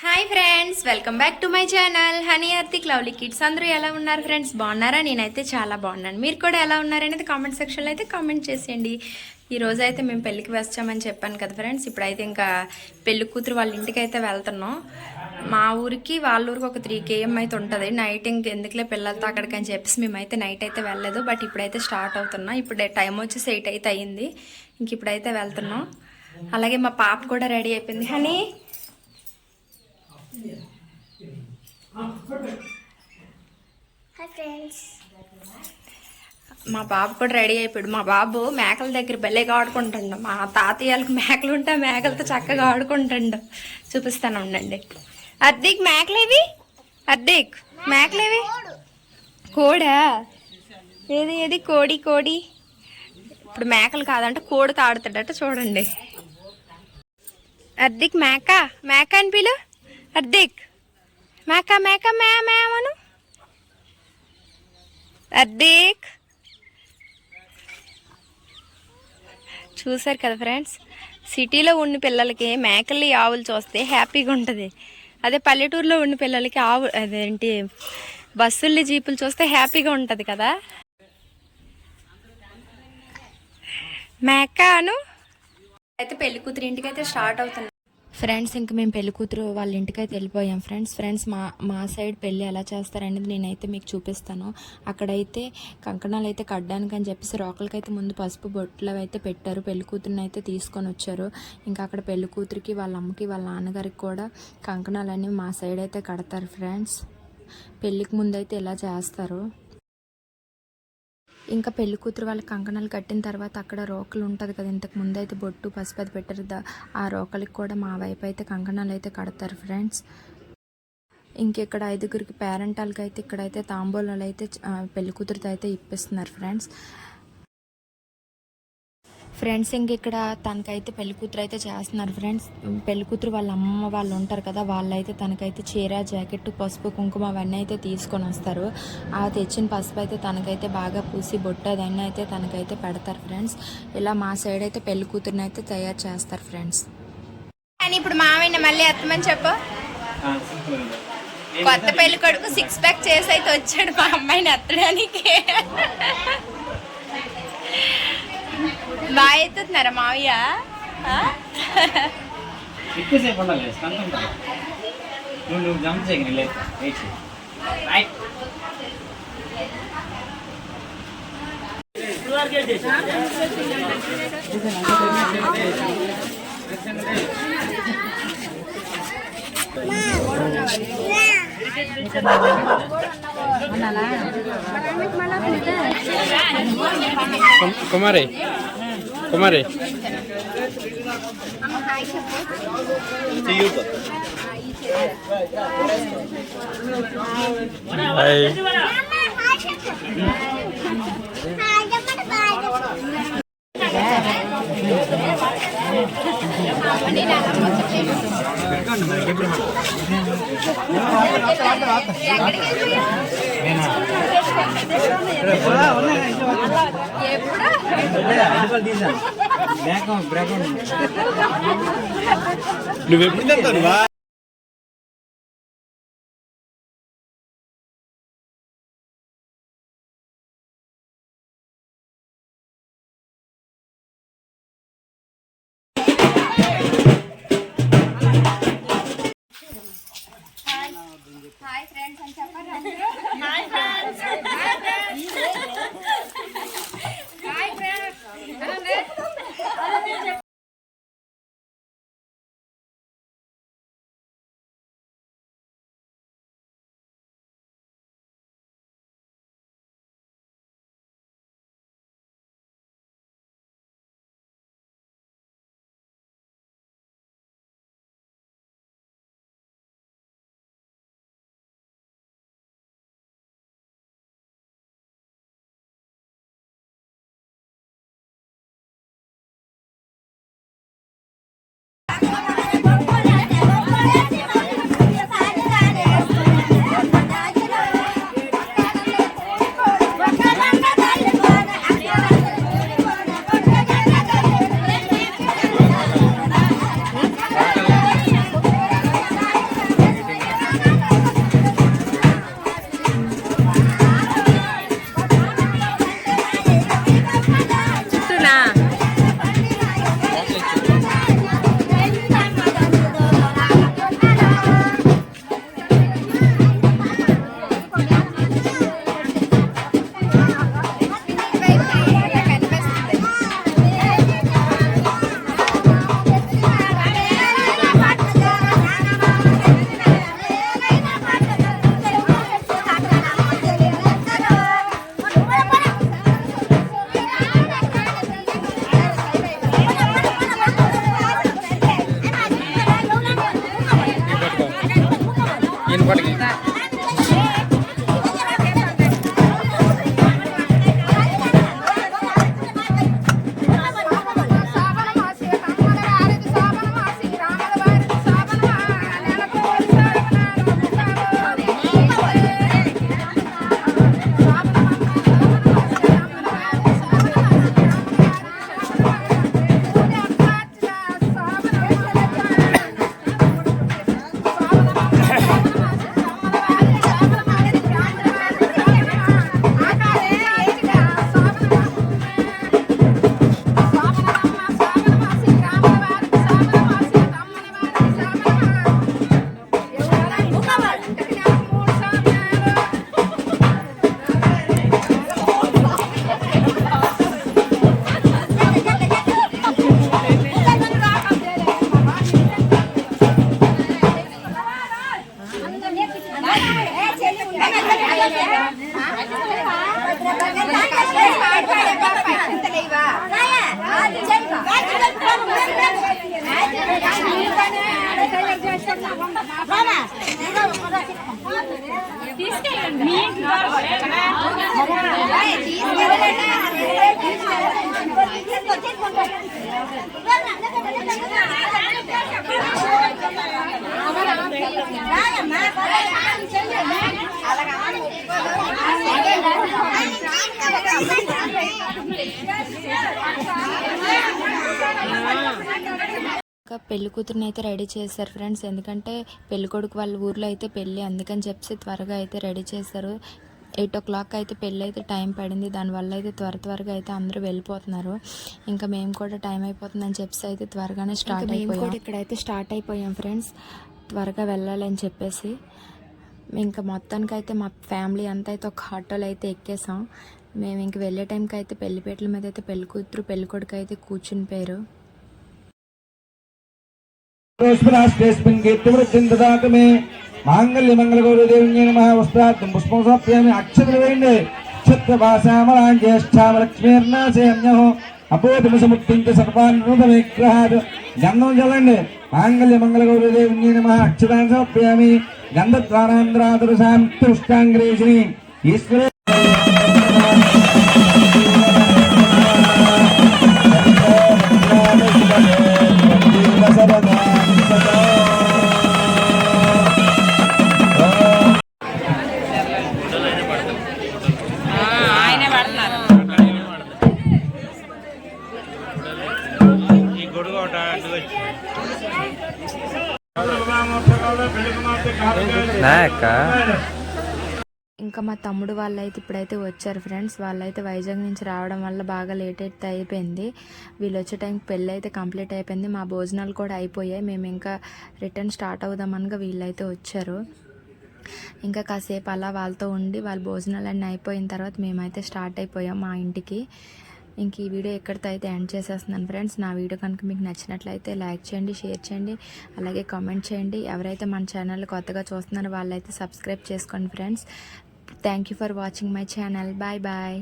Hi friends, welcome back to my channel honey Arthik lovely kids. అందరూ ఎలా ఉన్నారు friends? బాగున్నారా? నేనైతే చాలా బాగున్నాను. మీరు కూడా ఎలా ఉన్నారనేది కామెంట్ సెక్షన్లో అయితే కామెంట్ చేసేయండి. ఈ రోజు అయితే మేము పెళ్ళికి వచ్చామని చెప్పాను కదా ఫ్రెండ్స్. ఇప్పుడైతే ఇంకా పెళ్లి కూతురు వాళ్ళ ఇంటికి అయితే వెళ్తున్నాం. మా ఊరికి వాళ్ళ ఊరికి ఒక 3 km అయితే ఉంటుంది. నైట్ ఇంకెందుకులే పిల్లలతో అక్కడికి అని చెప్పేసి మేమైతే నైట్ అయితే వెళ్ళలేదు. బట్ ఇప్పుడైతే స్టార్ట్ అవుతున్నాం. ఇప్పుడు టైం వచ్చేసి 8 అయితే అయ్యింది. ఇంక ఇప్పుడైతే వెళ్తున్నాం. అలాగే మా పాప కూడా రెడీ అయిపోయింది. హనీ హాయ్ ఫ్రెండ్స్, మా బాబు కూడా రెడీ అయిపోయాడు. మా బాబు మేకల దగ్గర భలేగా ఆడుకుంటుండు. మా తాతయ్యలకు మేకలు ఉంటే మేకలతో చక్కగా ఆడుకుంటుండు. చూపిస్తాను ఉండండి. అద్దీక్ మేకలేవి, అద్దీక్ మేకలేవి. కోడా? ఏది ఏది కోడి కోడి. ఇప్పుడు మేకలు కాదంటే కోడితో ఆడుతాడట. చూడండి. అద్దీక్ మేక మేక అని పిలు. అద్దీక్ మేక మేక మే మేమను. అద్దీక్ చూసారు కదా ఫ్రెండ్స్, సిటీలో ఉన్న పిల్లలకి మేకల్ని ఆవులు చూస్తే హ్యాపీగా ఉంటుంది. అదే పల్లెటూరులో ఉన్న పిల్లలకి అదేంటి బస్సుల్ని జీపులు చూస్తే హ్యాపీగా ఉంటుంది కదా. మేక అను. అయితే పెళ్లి కూతురు ఇంటికి అయితే స్టార్ట్ అవుతుంది ఫ్రెండ్స్. ఇంక మేము పెళ్లి కూతురు వాళ్ళ ఇంటికి అయితే వెళ్ళిపోయాం ఫ్రెండ్స్. మా సైడ్ పెళ్ళి ఎలా చేస్తారనేది నేనైతే మీకు చూపిస్తాను. అక్కడైతే కంకణాలు అయితే కట్టడానికి అని చెప్పేసి రోకలకైతే ముందు పసుపు బొట్లు అయితే పెట్టారు. పెళ్లి కూతురుని అయితే తీసుకొని వచ్చారు. ఇంకా అక్కడ పెళ్లి కూతురికి వాళ్ళ అమ్మకి వాళ్ళ నాన్నగారికి కూడా కంకణాలన్నీ మా సైడ్ అయితే కడతారు ఫ్రెండ్స్. పెళ్ళికి ముందైతే ఇలా చేస్తారు. ఇంకా పెళ్లి కూతురు వాళ్ళ కంకణాలు కట్టిన తర్వాత అక్కడ రోకలు ఉంటుంది కదా, ఇంతకు ముందు అయితే బొట్టు పసుపు అది పెట్టారు. ఆ రోకలికి కూడా మా వైపు అయితే కంకణాలు అయితే కడతారు ఫ్రెండ్స్. ఇంకెక్కడ 5గురికి పేరెంటాలకి అయితే ఇక్కడైతే తాంబూలాలు అయితే పెళ్లి కూతురుతో అయితే ఇప్పిస్తున్నారు ఫ్రెండ్స్. ఇంక ఇక్కడ తనకైతే పెళ్లి కూతురు అయితే చేస్తున్నారు ఫ్రెండ్స్. పెళ్లి కూతురు వాళ్ళ అమ్మ వాళ్ళు ఉంటారు కదా, వాళ్ళైతే తనకైతే చీర జాకెట్ పసుపు కుంకుమ అవన్నీ అయితే తీసుకొని వస్తారు. ఆ తెచ్చిన పసుపు అయితే తనకైతే బాగా పూసి బొట్టు అదన్నీ అయితే తనకైతే పెడతారు ఫ్రెండ్స్. ఇలా మా సైడ్ అయితే పెళ్లి కూతురుని అయితే తయారు చేస్తారు ఫ్రెండ్స్. కానీ ఇప్పుడు మావయ్య మళ్ళీ ఎత్తమని చెప్పు. కొత్త పెళ్లి కొడుకు 6 ప్యాక్ చేసి అయితే వచ్చాడు మా అమ్మాయిని ఎత్తడానికి. బాగా ఎత్తుతున్నారా మావయ్య? ఎక్కువసేపు ఉండాలి, నువ్వు జంప్ చేయగలి. కుమారి కుమారి నువ్వెప్పుడు తింటావు? హాయ్ ఫ్రెండ్స్ అని చెప్పండి. Hi friends. పట్టుకి ఇంకా పెళ్లి కూతురుని అయితే రెడీ చేశారు ఫ్రెండ్స్. ఎందుకంటే పెళ్లి కొడుకు వాళ్ళ ఊర్లో అయితే పెళ్ళి, అందుకని చెప్పి త్వరగా అయితే రెడీ చేశారు. 8 o'clock అయితే పెళ్ళి అయితే టైం పడింది. దానివల్ల అయితే త్వరగా అయితే అందరూ వెళ్ళిపోతున్నారు. ఇంకా మేము కూడా టైం అయిపోతుందని చెప్పి అయితే త్వరగానే స్టార్ట్ అయిపోయాం. ఇక్కడైతే స్టార్ట్ అయిపోయాం ఫ్రెండ్స్, త్వరగా వెళ్ళాలని చెప్పేసి. ఇంకా మొత్తానికైతే మా ఫ్యామిలీ అంతా అయితే ఒక ఆటోలో అయితే ఎక్కేసాం. మేము ఇంక వెళ్ళే టైంకి అయితే పెళ్లిపేటల మీద అయితే పెళ్లి కూతురు పెళ్లి కొడుకు అయితే కూర్చుని పోయారు. మాంగళ్య మంగళ గౌరదేవి నమః. వస్త్రార్థం పుష్పం సమర్పయామి. అక్షతలు వేయండి. క్షత్రభాసామలాం జ్యేష్ఠామలక్ష్మీర్నాశయమ్యః అపోధిమసముక్తించ సర్వాన్ విగ్రహాత్. గంధం చల్లండి. మాంగళ్య మంగళ గౌరదేవి నమః. అక్షతాన్ని సమర్పయామి. గంధద్వారాంధ్రాదురసాం తుష్టాంగ్రేషిణి ఈశ్వరే ఇంకా మా తమ్ముడు వాళ్ళైతే ఇప్పుడైతే వచ్చారు ఫ్రెండ్స్. వాళ్ళైతే వైజాగ్ నుంచి రావడం వల్ల బాగా లేట్ అయితే అయిపోయింది. వీళ్ళు వచ్చే టైంకి పెళ్ళి అయితే కంప్లీట్ అయిపోయింది. మా భోజనాలు కూడా అయిపోయాయి. మేము ఇంకా రిటర్న్ స్టార్ట్ అవుదామనగా వీళ్ళైతే వచ్చారు. ఇంకా కాసేపు అలా వాళ్ళతో ఉండి వాళ్ళ భోజనాలు అన్నీ అయిపోయిన తర్వాత మేమైతే స్టార్ట్ అయిపోయాం మా ఇంటికి. ఇంక ఈ వీడియో ఎక్కడితో అయితే ఎండ్ చేసేస్తున్నాను ఫ్రెండ్స్. నా వీడియో కనుక మీకు నచ్చినట్లయితే లైక్ చేయండి, షేర్ చేయండి, అలాగే కామెంట్ చేయండి. ఎవరైతే మన ఛానల్ కొత్తగా చూస్తున్నారో వాళ్ళైతే సబ్స్క్రైబ్ చేసుకోండి friends. Thank you for watching my channel. Bye bye.